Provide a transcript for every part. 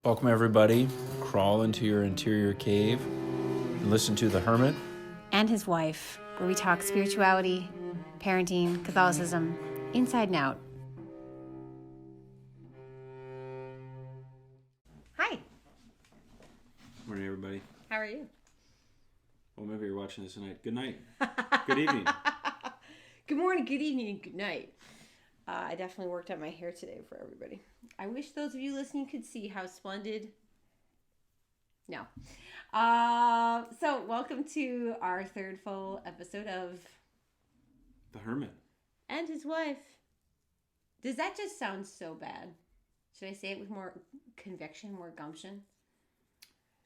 Welcome, everybody. Crawl into your interior cave and listen to The Hermit and his wife, where we talk spirituality, parenting, Catholicism, inside and out. Hi. Morning, everybody. How are you? Well, maybe you're watching this tonight. Good night. Good evening. Good morning, good evening, and good night. I definitely worked on my hair today for everybody. I wish those of you listening could see how splendid. No. So welcome to our third full episode of The Hermit and his wife. Does that just sound so bad? Should I say it with more conviction, more gumption?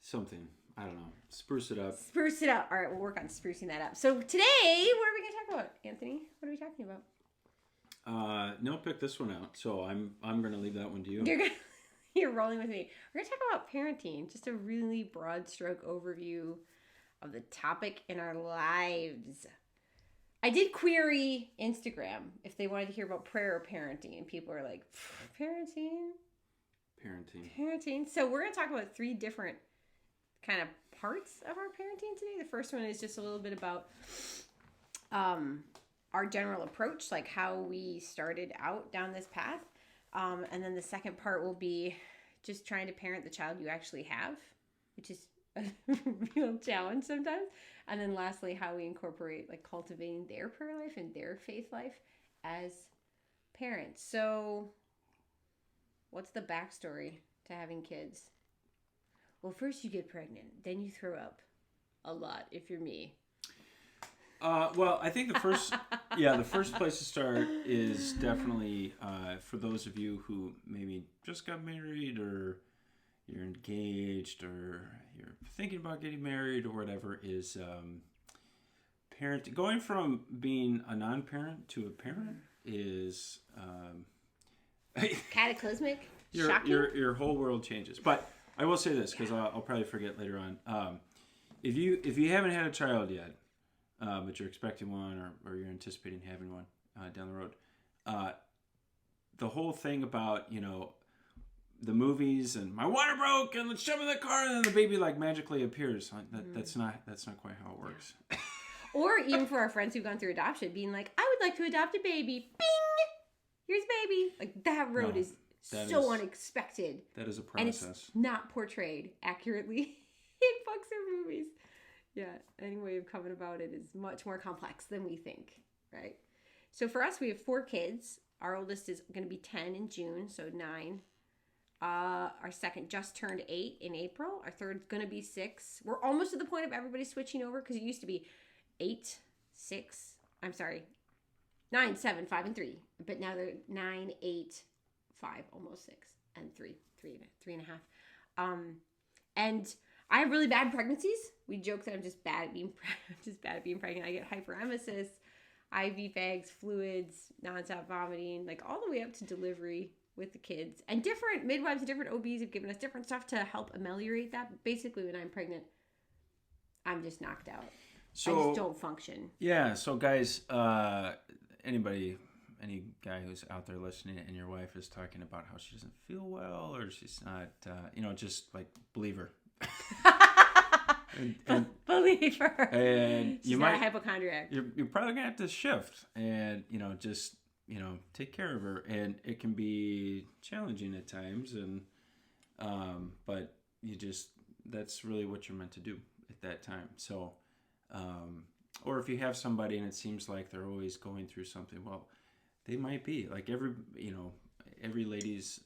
Something. I don't know. Spruce it up. Spruce it up. All right, we'll work on sprucing that up. So today, what are we going to talk about, Anthony? What are we talking about? No, pick this one out. So I'm going to leave that one to you. You're rolling with me. We're going to talk about parenting. Just a really broad stroke overview of the topic in our lives. I did query Instagram if they wanted to hear about prayer or parenting, and people are like, parenting. So we're going to talk about three different kind of parts of our parenting today. The first one is just a little bit about our general approach, like how we started out down this path. And then the second part will be just trying to parent the child you actually have, which is a real challenge sometimes. And then lastly, how we incorporate like cultivating their prayer life and their faith life as parents. So what's the backstory to having kids? Well, first you get pregnant, then you throw up a lot if you're me. Well, I think the first place to start is definitely for those of you who maybe just got married or you're engaged or you're thinking about getting married or whatever, is going from being a non-parent to a parent is cataclysmic, shocking. Your whole world changes. But I will say this, because I'll probably forget later on. If you haven't had a child yet, but you're expecting one or you're anticipating having one down the road, the whole thing about, the movies and my water broke and let's jump in the car and then the baby like magically appears. That's not quite how it works. Or even for our friends who've gone through adoption, being like, I would like to adopt a baby. Bing! Here's baby. Like that road is so unexpected. That is a process. And it's not portrayed accurately in books or movies. Yeah, any way of coming about it is much more complex than we think, right? So for us, we have 4 kids. Our oldest is going to be 10 in June, so 9. Our second just turned 8 in April. Our third's going to be 6. We're almost to the point of everybody switching over because it used to be 9, 7, 5, and 3. But now they're 9, 8, 5, almost 6, and 3 and a half. And I have really bad pregnancies. We joke that I'm just bad at being pregnant. I get hyperemesis, IV bags, fluids, nonstop vomiting, like all the way up to delivery with the kids. And different midwives and different OBs have given us different stuff to help ameliorate that. But basically, when I'm pregnant, I'm just knocked out. So, I just don't function. Yeah. So guys, any guy who's out there listening and your wife is talking about how she doesn't feel well or she's not, just like believe her. Believe her. And she's not a hypochondriac. You're probably gonna have to shift and just take care of her, and it can be challenging at times, and but that's really what you're meant to do at that time. So or if you have somebody and it seems like they're always going through something, well, they might be like every lady's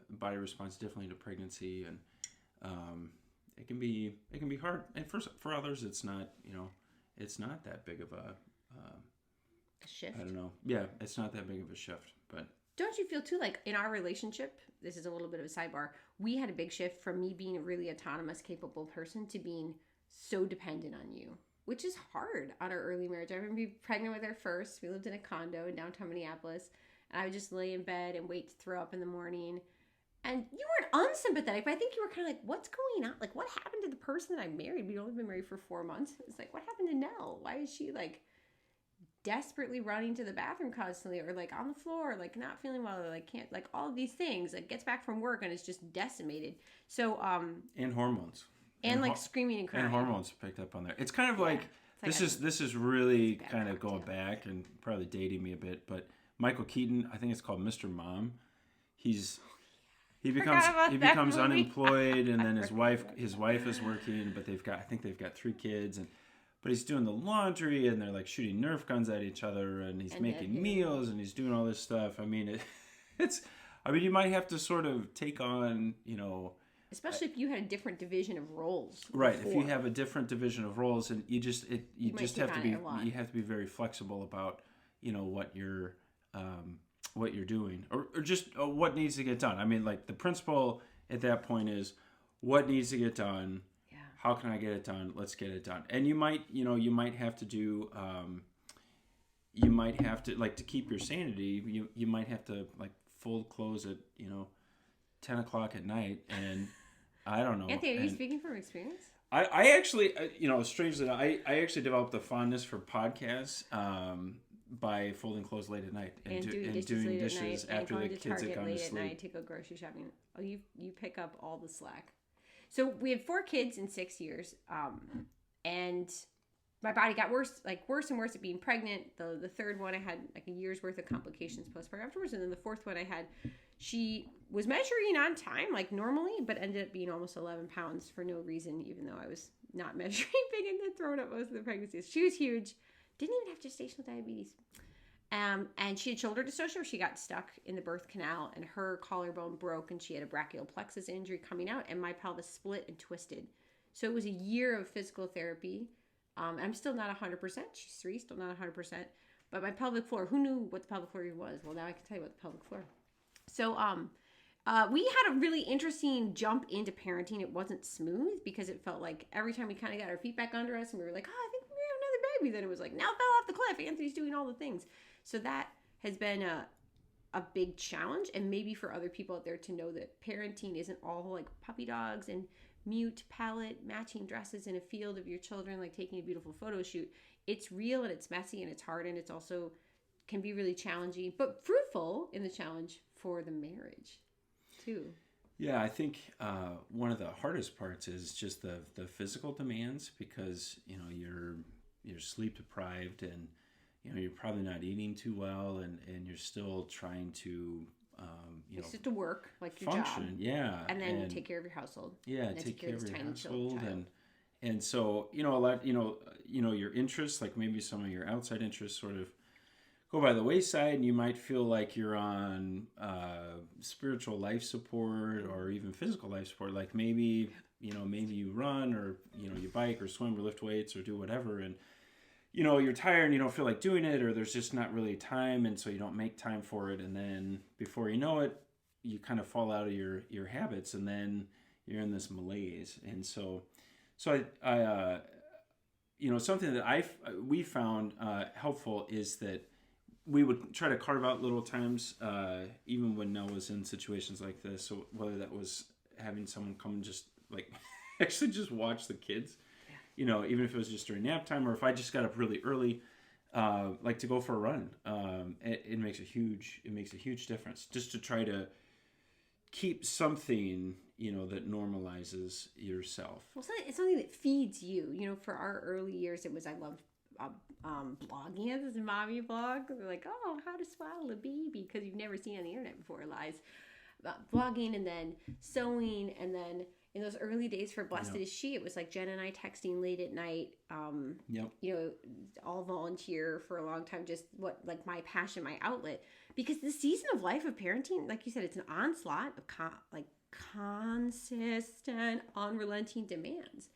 body responds differently to pregnancy, and it can be hard, and for others it's not that big of a shift. I don't know. Yeah, it's not that big of a shift, but don't you feel too like in our relationship? This is a little bit of a sidebar. We had a big shift from me being a really autonomous, capable person to being so dependent on you, which is hard on our early marriage. I remember being pregnant with her first. We lived in a condo in downtown Minneapolis, and I would just lay in bed and wait to throw up in the morning. And you weren't unsympathetic, but I think you were kind of like, what's going on? Like, what happened to the person that I married? We'd only been married for 4 months. It's like, what happened to Nell? Why is she like desperately running to the bathroom constantly, or like on the floor, like not feeling well, or like can't, like all of these things, like gets back from work and is just decimated. So and hormones and like screaming and crying, and hormones picked up on there. It's kind of like it's this is really kind of cocktail. going back and probably dating me a bit, but Michael Keaton, I think it's called Mr. Mom. He becomes unemployed, and then his wife is working, but I think they've got 3 kids, but he's doing the laundry, and they're like shooting Nerf guns at each other, and he's making meals, and he's doing all this stuff. I mean, you might have to sort of take on, especially if you had a different division of roles. Right, before. if you have a different division of roles, and you have to be very flexible about what you're doing, or just what needs to get done. I mean, like the principle at that point is what needs to get done. Yeah. How can I get it done? Let's get it done. And you might have to do. You might have to, like, to keep your sanity. You might have to, like, fold clothes at 10 o'clock at night, and I don't know. Anthony, are you speaking from experience? I actually, strangely, I actually developed a fondness for podcasts by folding clothes late at night and doing dishes after the kids had gone to sleep. At night to go grocery shopping. Oh, you pick up all the slack. So we had 4 kids in 6 years, and my body got worse and worse at being pregnant. The third one, I had like a year's worth of complications postpartum afterwards, and then the fourth one I had, she was measuring on time like normally, but ended up being almost 11 pounds for no reason, even though I was not measuring big and had thrown up most of the pregnancies. She was huge. Didn't even have gestational diabetes. And she had shoulder dystocia where she got stuck in the birth canal and her collarbone broke and she had a brachial plexus injury coming out and my pelvis split and twisted. So it was a year of physical therapy. I'm still not 100%. She's 3, still not 100%. But my pelvic floor, who knew what the pelvic floor was? Well, now I can tell you what the pelvic floor. So we had a really interesting jump into parenting. It wasn't smooth because it felt like every time we kind of got our feet back under us and we were like, I think we're going to have another baby. Then it was like, now fell off the cliff. Anthony's doing all the things. So that has been a big challenge. And maybe for other people out there to know that parenting isn't all like puppy dogs and mute palette matching dresses in a field of your children, like taking a beautiful photo shoot. It's real and it's messy and it's hard and it's also can be really challenging, but fruitful in the challenge for the marriage too. Yeah, I think one of the hardest parts is just the physical demands because you're sleep deprived and you're probably not eating too well and you're still trying to it's just to work like your function, job. Yeah, and then take care of your household. Yeah, take care of your household and so a lot your interests, like maybe some of your outside interests sort of go by the wayside, and you might feel like you're on spiritual life support or even physical life support. Like maybe you run or you bike or swim or lift weights or do whatever, and you're tired and you don't feel like doing it, or there's just not really time, and so you don't make time for it, and then before you know it, you kind of fall out of your habits, and then you're in this malaise. And so I something that we found helpful is that we would try to carve out little times, even when Nell was in situations like this. So whether that was having someone come and just like actually just watch the kids, even if it was just during nap time, or if I just got up really early, like to go for a run, it makes a huge difference. Just to try to keep something, that normalizes yourself. Well, it's something that feeds you. For our early years, it was I loved blogging. This is mommy blog. They're like, oh, how to swaddle a baby, because you've never seen on the internet before, lies. Blogging and then sewing, and then in those early days for Blessed Is She, it was like Jen and I texting late at night. All volunteer for a long time. Just my passion, my outlet, because the season of life of parenting, like you said, it's an onslaught of consistent, unrelenting demands.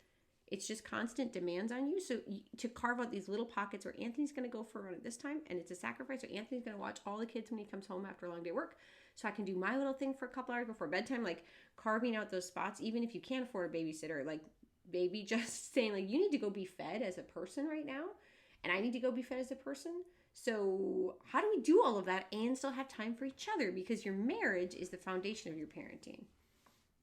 It's just constant demands on you. So to carve out these little pockets where Anthony's going to go for a run at this time, and it's a sacrifice, or Anthony's going to watch all the kids when he comes home after a long day of work, so I can do my little thing for a couple hours before bedtime, like carving out those spots, even if you can't afford a babysitter, like maybe just saying like, you need to go be fed as a person right now, and I need to go be fed as a person. So how do we do all of that and still have time for each other? Because your marriage is the foundation of your parenting,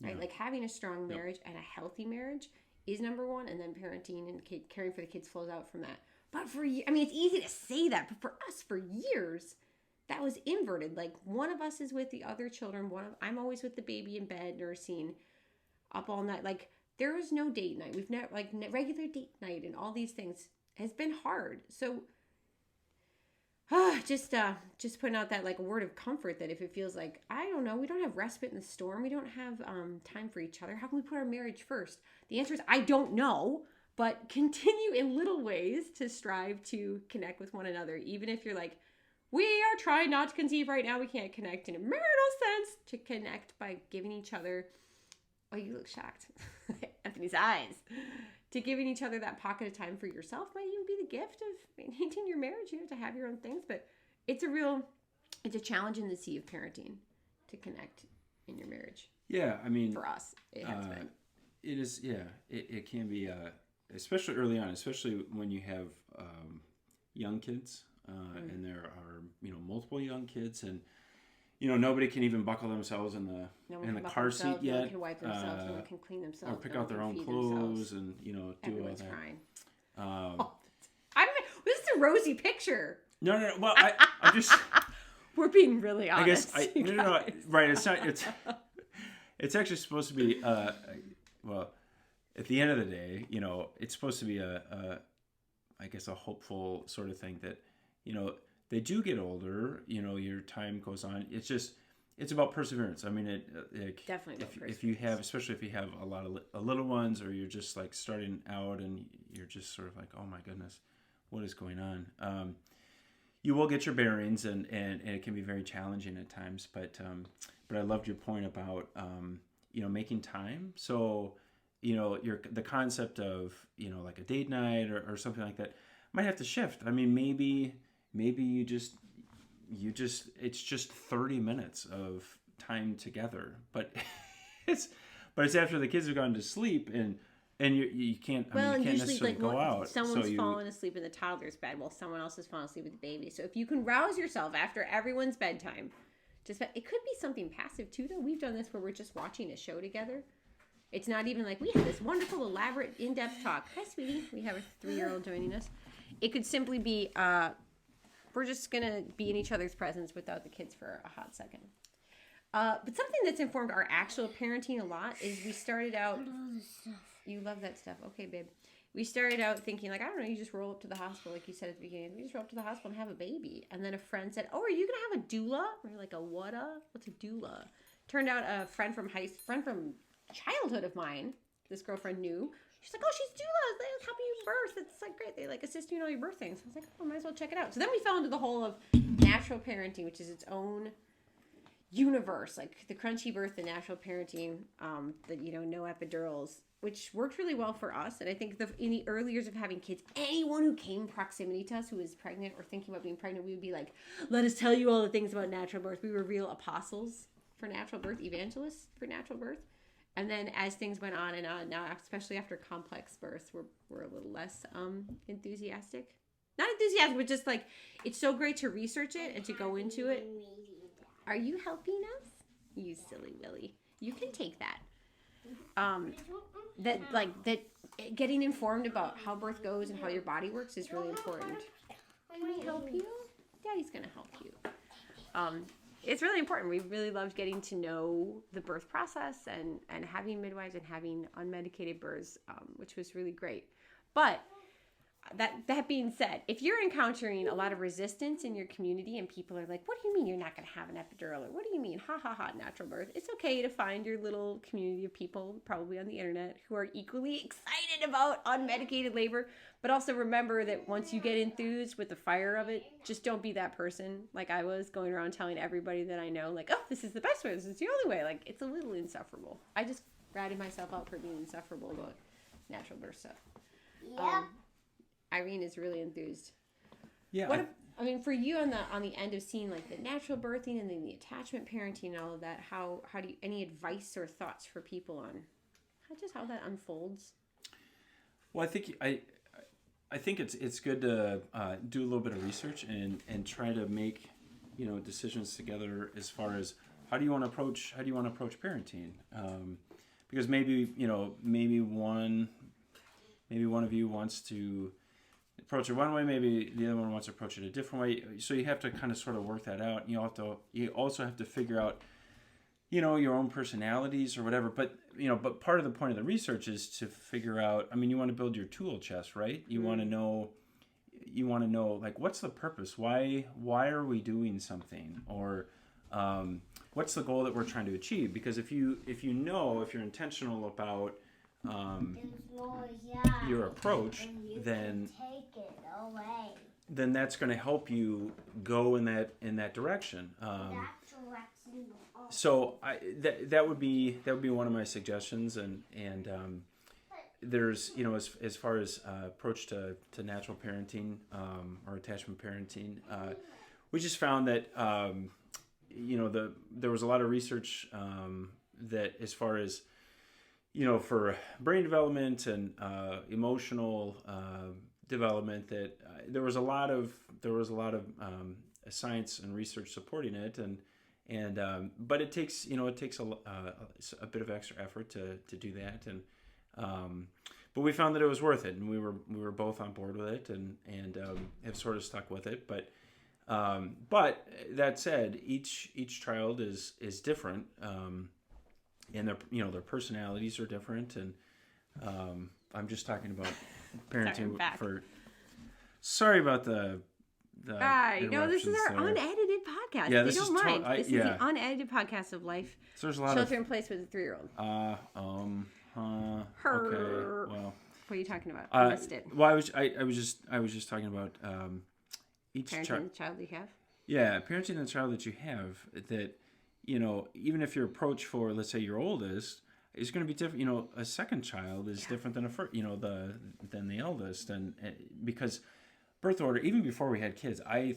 right? Yeah. Like having a strong marriage and a healthy marriage is number one, and then parenting and caring for the kids flows out from that. But for you, I mean, it's easy to say that, but for us, for years, that was inverted. Like one of us is with the other children. I'm always with the baby in bed, nursing, up all night. Like there was no date night. We've never like regular date night and all these things has been hard. So just putting out that like a word of comfort that if it feels like, I don't know, we don't have respite in the storm, we don't have time for each other, how can we put our marriage first? The answer is I don't know, but continue in little ways to strive to connect with one another. Even if you're like, we are trying not to conceive right now, we can't connect in a marital sense, to connect by giving each other, oh, you look shocked. Anthony's eyes. To giving each other that pocket of time for yourself might even be the gift of maintaining your marriage, to have your own things. But it's a challenge in the sea of parenting to connect in your marriage. Yeah, I mean, for us, it has been. It is, yeah. It can be, especially early on, especially when you have young kids, and there are multiple young kids, and nobody can even buckle themselves in the car seat yet. No one can wipe themselves. No one can clean themselves. Or pick out their own clothes and do Everyone's all that. Crying. This is a rosy picture. No. Well, I'm just. We're being really honest. I guess no. Right. It's not. It's actually supposed to be. Well, at the end of the day, it's supposed to be I guess a hopeful sort of thing that, they do get older, your time goes on. It's about perseverance. I mean, definitely if you have, especially if you have a lot of little ones, or you're just like starting out and you're just sort of like, oh my goodness, what is going on? You will get your bearings, and it can be very challenging at times. But I loved your point about making time. So the concept of like a date night or something like that might have to shift. I mean, maybe you just it's just 30 minutes of time together, but it's after the kids have gone to sleep, and you can't. Well, you can't usually necessarily like go out. Someone's fallen asleep in the toddler's bed while someone else is falling asleep with the baby. So if you can rouse yourself after everyone's bedtime, it could be something passive too. Though we've done this where we're just watching a show together. It's not even like we have this wonderful, elaborate, in-depth talk. Hi, sweetie. We have a 3-year-old joining us. It could simply be we're just going to be in each other's presence without the kids for a hot second. But something that's informed our actual parenting a lot is we started out... You love that stuff. Okay, babe. We started out thinking like, I don't know, you just roll up to the hospital, like you said at the beginning. We just roll up to the hospital and have a baby. And then a friend said, oh, are you going to have a doula? And we're like, a what-a? What's a doula? Turned out a friend from childhood of mine, this girlfriend knew. She's like, oh, she's doula. They help you birth. It's like great. They like assist you in all your birth things. I was like, oh, might as well check it out. So then we fell into the whole of natural parenting, which is its own universe, like the crunchy birth, the natural parenting, no epidurals, which worked really well for us. And I think in the early years of having kids, anyone who came proximity to us who was pregnant or thinking about being pregnant, we would be like, let us tell you all the things about natural birth. We were real apostles for natural birth, evangelists for natural birth. And then as things went on and on, now especially after complex births, we're a little less enthusiastic. Not enthusiastic, but just like, it's so great to research it and to go into it. Are you helping us? You silly Willy. You can take that. That getting informed about how birth goes and how your body works is really important. Can I help you? Daddy's gonna help you. It's really important. We really loved getting to know the birth process and having midwives and having unmedicated births, which was really great. But that being said, if you're encountering a lot of resistance in your community and people are like, what do you mean you're not going to have an epidural? Or what do you mean, natural birth? It's okay to find your little community of people, probably on the internet, who are equally excited about unmedicated labor. But also remember that once you get enthused with the fire of it, just don't be that person like I was, going around telling everybody that I know, like, oh, this is the best way, this is the only way. Like, it's a little insufferable. I just ratted myself out for being insufferable about natural birth stuff. Yeah. Irene is really enthused. Yeah. For you on the end of seeing like the natural birthing and then the attachment parenting and all of that, how do you, any advice or thoughts for people on how that unfolds? Well, I think it's good to do a little bit of research and try to make decisions together as far as how do you want to approach parenting, because maybe one of you wants to approach it one way, maybe the other one wants to approach it a different way. So you have to kind of sort of work that out. You also have to figure out, your own personalities or whatever. But but part of the point of the research is to figure out. I mean, you want to build your tool chest, right? You want to know. You want to know, like, what's the purpose? Why are we doing something? Or what's the goal that we're trying to achieve? Because if you're intentional about your approach, then that's going to help you go in that direction. So that would be one of my suggestions, and there's as far as approach to natural parenting or attachment parenting, we just found that there was a lot of research that as far as for brain development and emotional development, that there was a lot of science and research supporting it, and but it takes a bit of extra effort to do that, and but we found that it was worth it, and we were both on board with it, and have sort of stuck with it. But that said, each child is different, and their personalities are different, and I'm just talking about parenting for. Sorry about the. No, this is our unedited podcast. Yeah, they don't mind. This is the yeah. unedited podcast of life. So there's a lot Shelter in place with a 3-year-old. Okay. Well, what are you talking about? I missed it. Well, I was just talking about each parenting the child you have. Yeah, parenting the child that you have. That even if your approach for, let's say, your oldest is going to be different. A second child is different than than the eldest, and because birth order, even before we had kids, I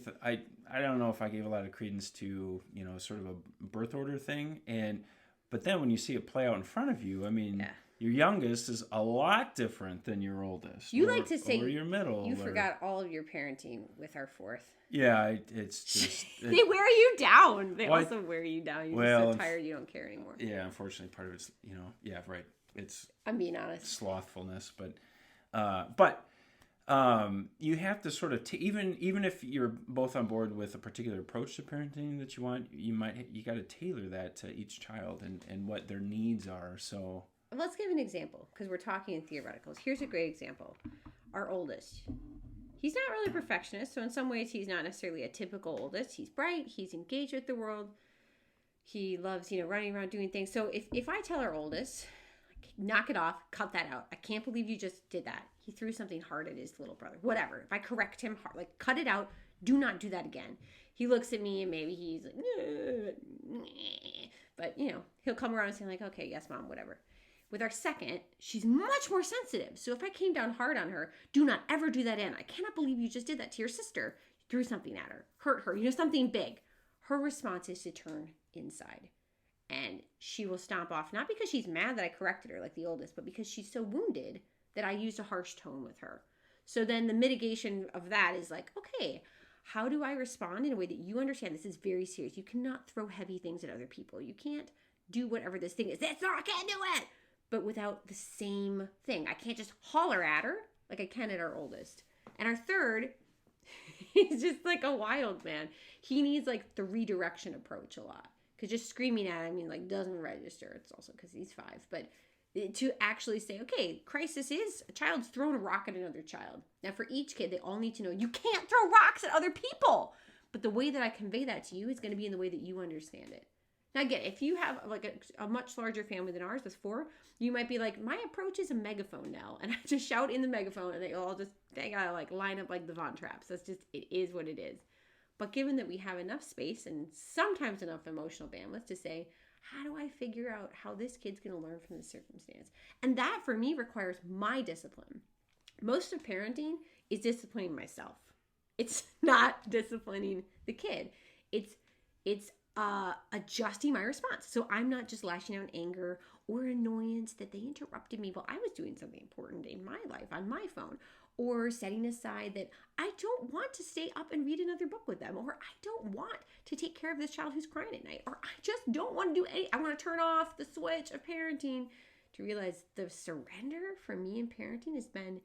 don't know if I gave a lot of credence to sort of a birth order thing, but then when you see it play out in front of you, I mean, your youngest is a lot different than your oldest. You like to say or your middle. You forgot all of your parenting with our fourth. Yeah, it's just they wear you down. They also wear you down. You're just so tired you don't care anymore. Yeah, unfortunately, part of it's right. It's I'm being honest. Slothfulness, but you have to sort of even if you're both on board with a particular approach to parenting that you want, you got to tailor that to each child and what their needs are. So let's give an example, because we're talking in theoreticals. Here's a great example. Our oldest, he's not really a perfectionist, so in some ways he's not necessarily a typical oldest. He's bright, he's engaged with the world, he loves running around doing things. So if I tell our oldest, knock it off, cut that out, I can't believe you just did that, he threw something hard at his little brother, whatever, if I correct him hard, like, cut it out, do not do that again, he looks at me and maybe he's like, but he'll come around and say, like, okay, yes mom, whatever. With our second, she's much more sensitive. So if I came down hard on her, do not ever do that in. I cannot believe you just did that to your sister. You threw something at her, hurt her, something big. Her response is to turn inside. And she will stomp off, not because she's mad that I corrected her like the oldest, but because she's so wounded that I used a harsh tone with her. So then the mitigation of that is like, okay, how do I respond in a way that you understand this is very serious? You cannot throw heavy things at other people. You can't do whatever this thing is. I can't do it. But without the same thing. I can't just holler at her like I can at our oldest. And our third, he's just like a wild man. He needs like the redirection approach a lot. Because just screaming at him, doesn't register. It's also because he's 5. But to actually say, okay, crisis is a child's throwing a rock at another child. Now for each kid, they all need to know you can't throw rocks at other people. But the way that I convey that to you is going to be in the way that you understand it. Now again, if you have like a much larger family than ours with 4, you might be like, my approach is a megaphone now. And I just shout in the megaphone and they gotta like line up like the Von Traps. It is what it is. But given that we have enough space and sometimes enough emotional bandwidth to say, how do I figure out how this kid's gonna learn from this circumstance? And that for me requires my discipline. Most of parenting is disciplining myself. It's not disciplining the kid. It's adjusting my response. So I'm not just lashing out in anger or annoyance that they interrupted me while I was doing something important in my life on my phone, or setting aside that I don't want to stay up and read another book with them, or I don't want to take care of this child who's crying at night, or I just don't want to do I want to turn off the switch of parenting. To realize the surrender for me in parenting has been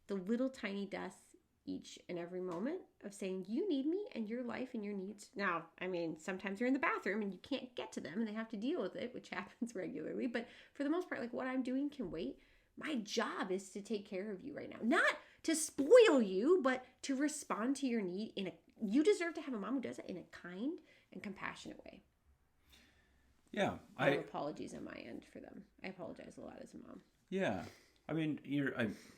the little tiny deaths each and every moment of saying, you need me and your life and your needs. Now, I mean, sometimes you're in the bathroom and you can't get to them and they have to deal with it, which happens regularly. But for the most part, like what I'm doing can wait. My job is to take care of you right now. Not to spoil you, but to respond to your need you deserve to have a mom who does it in a kind and compassionate way. Yeah. Apologies on my end for them. I apologize a lot as a mom. Yeah. I mean,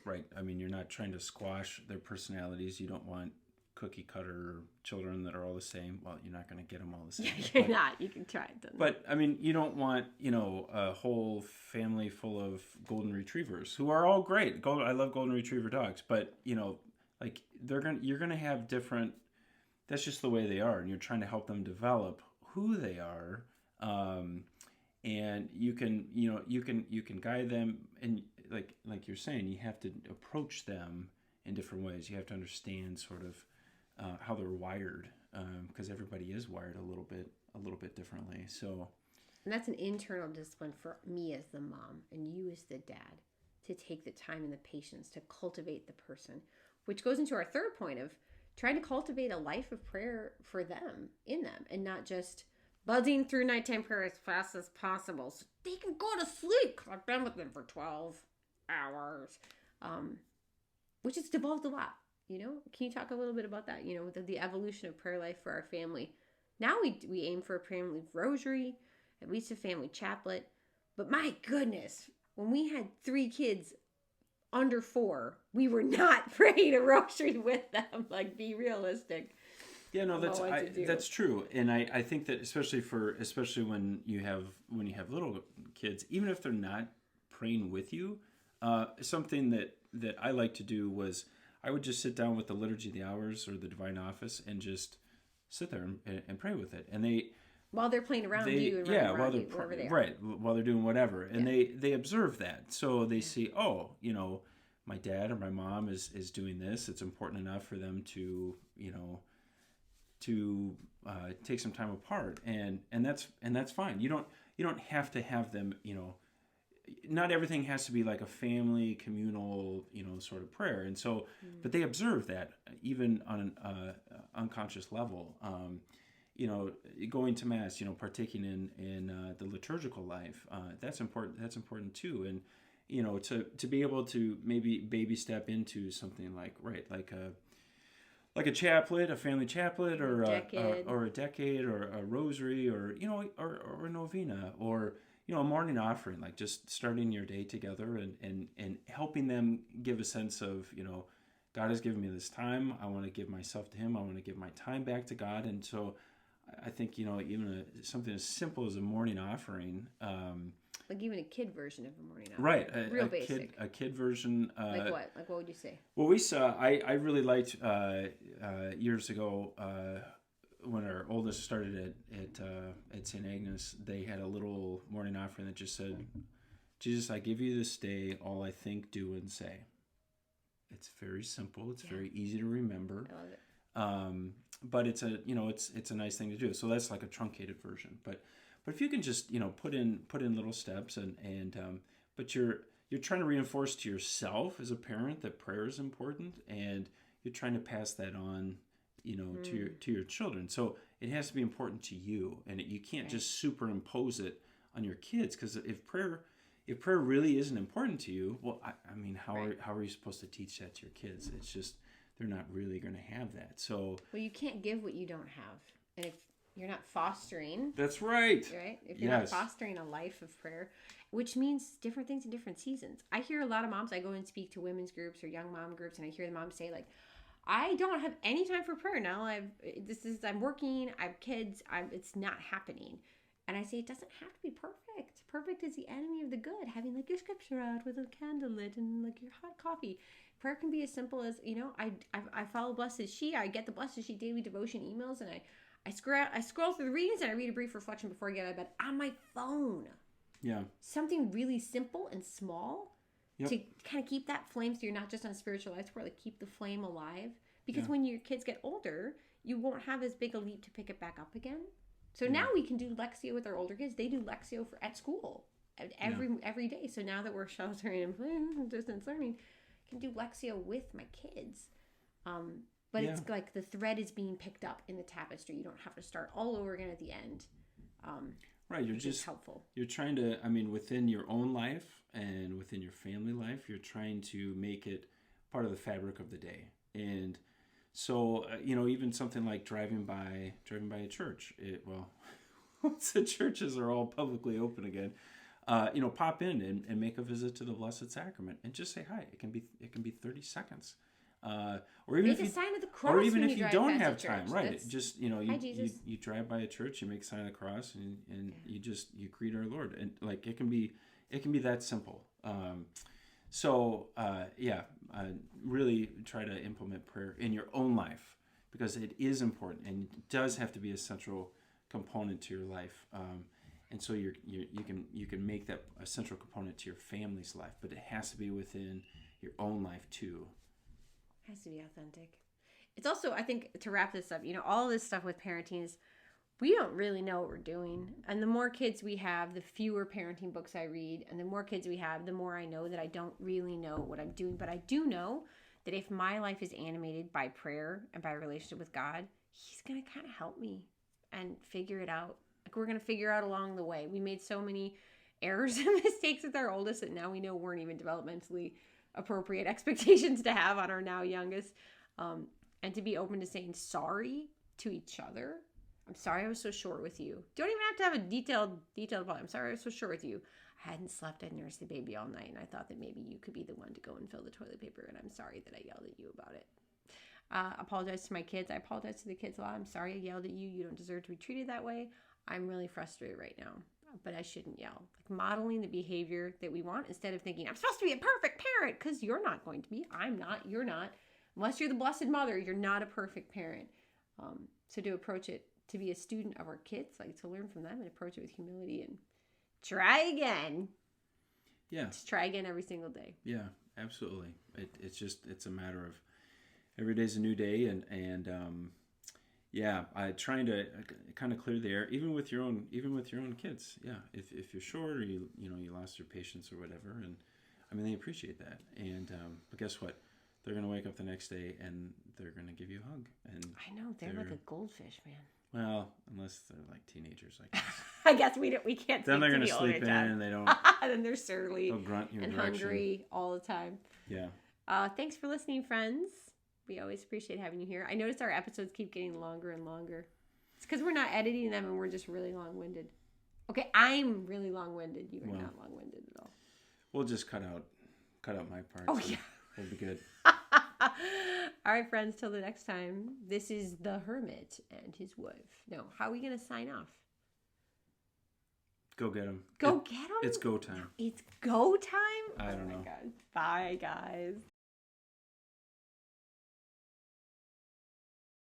right. I mean, you're not trying to squash their personalities. You don't want cookie cutter children that are all the same. Well, you're not going to get them all the same. You're not. You can try it. But I mean, you don't want, a whole family full of golden retrievers who are all great. I love golden retriever dogs, but like you're going to have different. That's just the way they are, and you're trying to help them develop who they are. And you can guide them, and like you're saying, you have to approach them in different ways. You have to understand sort of how they're wired, because everybody is wired a little bit differently. So, and that's an internal discipline for me as the mom and you as the dad, to take the time and the patience to cultivate the person, which goes into our third point of trying to cultivate a life of prayer for them, in them, and not just buzzing through nighttime prayer as fast as possible so they can go to sleep. I've been with them for 12 hours, which has devolved a lot. Can you talk a little bit about that? The evolution of prayer life for our family. Now we aim for a family rosary, at least a family chaplet. But my goodness, when we had 3 kids under 4, we were not praying a rosary with them. Like, be realistic. Yeah, no, that's true, and I think that especially when you have little kids, even if they're not praying with you, something that I like to do was I would just sit down with the Liturgy of the Hours or the Divine Office and just sit there and pray with it, and while they're playing around you and running around you, wherever they are. Right, while they're doing whatever, and they observe that, so they see, my dad or my mom is doing this. It's important enough for them to take some time apart, and that's fine. You don't have to have them. Not everything has to be like a family communal sort of prayer, and so but they observe that even on an unconscious level. Going to mass, partaking in the liturgical life, that's important too, and to be able to maybe baby step into something like a chaplet, a family chaplet, or a decade, or a rosary, or a novena, or a morning offering, like just starting your day together and helping them give a sense of God has given me this time. I want to give myself to Him. I want to give my time back to God, and so I think even something as simple as a morning offering. Like even a kid version of a morning offering. Right. Real basic. A kid version. Like what? Like what would you say? Well, we saw, I really liked years ago when our oldest started at St. Agnes, they had a little morning offering that just said, Jesus, I give you this day all I think, do, and say. It's very simple. It's very easy to remember. I love it. But it's a nice thing to do. So that's like a truncated version. But if you can just put in little steps but you're trying to reinforce to yourself as a parent that prayer is important, and you're trying to pass that on to your children. So it has to be important to you, and you can't just superimpose it on your kids, because if prayer really isn't important to you, well, I mean, how are you supposed to teach that to your kids? It's just they're not really going to have that. So you can't give what you don't have, and if you're not fostering. That's right. Right? If you're not fostering a life of prayer, which means different things in different seasons. I hear a lot of moms, I go and speak to women's groups or young mom groups, and I hear the moms say, like, I don't have any time for prayer now. I'm working, I have kids, it's not happening. And I say, it doesn't have to be perfect. Perfect is the enemy of the good. Having like your scripture out with a candle lit and like your hot coffee. Prayer can be as simple as, I follow Blessed is She. I get the Blessed is She daily devotion emails, and I scroll through the readings, and I read a brief reflection before I get out of bed on my phone. Yeah. Something really simple and small to kind of keep that flame, so you're not just on spiritual life support, like keep the flame alive. Because when your kids get older, you won't have as big a leap to pick it back up again. So now we can do Lexio with our older kids. They do Lexio at school every day. So now that we're sheltering and distance learning, I can do Lexio with my kids. But Yeah. it's like the thread is being picked up in the tapestry. You don't have to start all over again at the end. Right. You're Which is just helpful. you're trying to. I mean, within your own life and within your family life, you're trying to make it part of the fabric of the day. And so, even something like driving by a church. Once the churches are all publicly open again, pop in and make a visit to the Blessed Sacrament and just say hi. It can be 30 seconds, or even Make if a you sign of the cross. or even when if you drive don't past have a time, church. right? That's, Just Hi, Jesus. you drive by a church, you make sign of the cross, and you greet our Lord, and like it can be that simple. Really try to implement prayer in your own life because it is important and it does have to be a central component to your life. And so you can make that a central component to your family's life, but it has to be within your own life too. Has to be authentic. It's also, I think, to wrap this up, all this stuff with parenting is we don't really know what we're doing. And the more kids we have, the fewer parenting books I read. And the more kids we have, the more I know that I don't really know what I'm doing. But I do know that if my life is animated by prayer and by a relationship with God, He's going to kind of help me and figure it out. Like we're going to figure out along the way. We made so many errors and mistakes with our oldest that now we know weren't even developmentally appropriate expectations to have on our now youngest. And to be open to saying sorry to each other. I'm sorry I was so short with you. Don't even have to have a detailed plan. I'm sorry I was so short with you. I hadn't slept. I nursed the baby all night, and I thought that maybe you could be the one to go and fill the toilet paper, and I'm sorry that I yelled at you about it. Apologize to my kids. I apologize to the kids a lot. I'm sorry I yelled at you. You don't deserve to be treated that way. I'm really frustrated right now, but I shouldn't yell. Like modeling the behavior that we want instead of thinking, I'm supposed to be a perfect parent, because you're not going to be. I'm not. You're not. Unless you're the Blessed Mother, you're not a perfect parent. So to approach it, to be a student of our kids, like to learn from them and approach it with humility and try again. Yeah. Just try again every single day. Yeah, absolutely. It's a matter of every day's a new day, and I trying to kind of clear the air, even with your own kids. Yeah, if you're short or you lost your patience or whatever, and I mean they appreciate that, and but guess what? They're gonna wake up the next day and they're gonna give you a hug. And I know they're like a goldfish, man. Well, unless they're like teenagers, I guess. I guess we can't. Then they're gonna sleep in, and they don't. Then they're surly They'll grunt your and direction. hungry all the time. Yeah. Thanks for listening, friends. We always appreciate having you here. I noticed our episodes keep getting longer and longer. It's because we're not editing them and we're just really long-winded. Okay, I'm really long-winded. You are not long-winded at all. We'll just cut out my part. Oh, yeah. We'll be good. All right, friends, till the next time. This is the Hermit and his wife. No, how are we going to sign off? Go get him. Go get him? It's go time. It's go time? I don't know. God. Bye, guys.